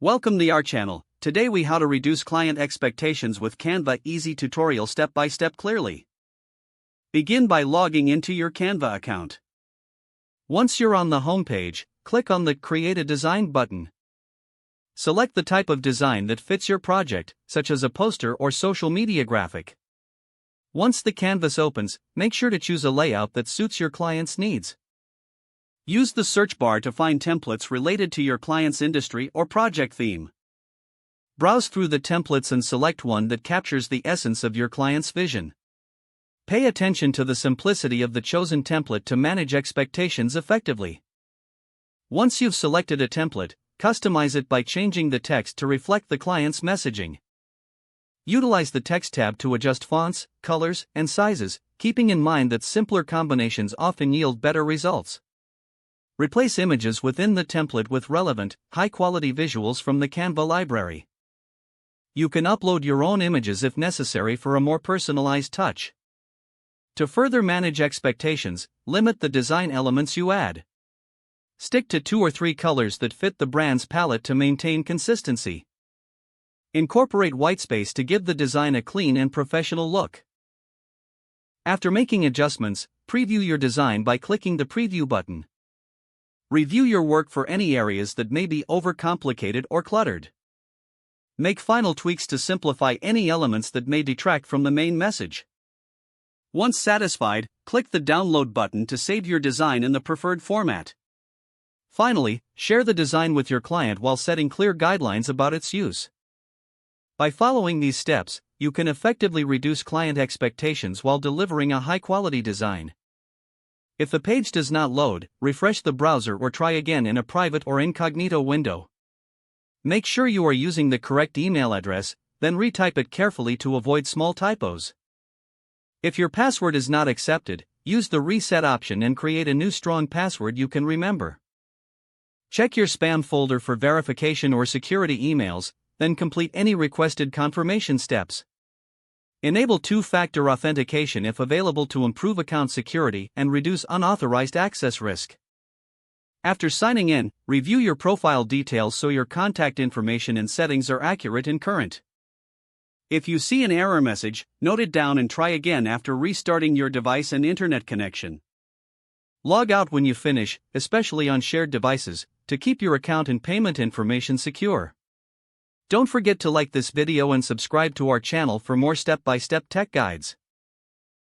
Welcome to our channel. Today we how to reduce client expectations with Canva easy tutorial step by step clearly. Begin by logging into your Canva account. Once you're on the home page, click on the Create a Design button. Select the type of design that fits your project, such as a poster or social media graphic. Once the canvas opens, make sure to choose a layout that suits your client's needs. Use the search bar to find templates related to your client's industry or project theme. Browse through the templates and select one that captures the essence of your client's vision. Pay attention to the simplicity of the chosen template to manage expectations effectively. Once you've selected a template, customize it by changing the text to reflect the client's messaging. Utilize the Text tab to adjust fonts, colors, and sizes, keeping in mind that simpler combinations often yield better results. Replace images within the template with relevant, high-quality visuals from the Canva library. You can upload your own images if necessary for a more personalized touch. To further manage expectations, limit the design elements you add. Stick to 2 or 3 colors that fit the brand's palette to maintain consistency. Incorporate whitespace to give the design a clean and professional look. After making adjustments, preview your design by clicking the Preview button. Review your work for any areas that may be overcomplicated or cluttered. Make final tweaks to simplify any elements that may detract from the main message. Once satisfied, click the Download button to save your design in the preferred format. Finally, share the design with your client while setting clear guidelines about its use. By following these steps, you can effectively reduce client expectations while delivering a high-quality design. If the page does not load, refresh the browser or try again in a private or incognito window. Make sure you are using the correct email address, then retype it carefully to avoid small typos. If your password is not accepted, use the Reset option and create a new strong password you can remember. Check your spam folder for verification or security emails, then complete any requested confirmation steps. Enable two-factor authentication if available to improve account security and reduce unauthorized access risk. After signing in, review your profile details so your contact information and settings are accurate and current. If you see an error message, note it down and try again after restarting your device and internet connection. Log out when you finish, especially on shared devices, to keep your account and payment information secure. Don't forget to like this video and subscribe to our channel for more step-by-step tech guides.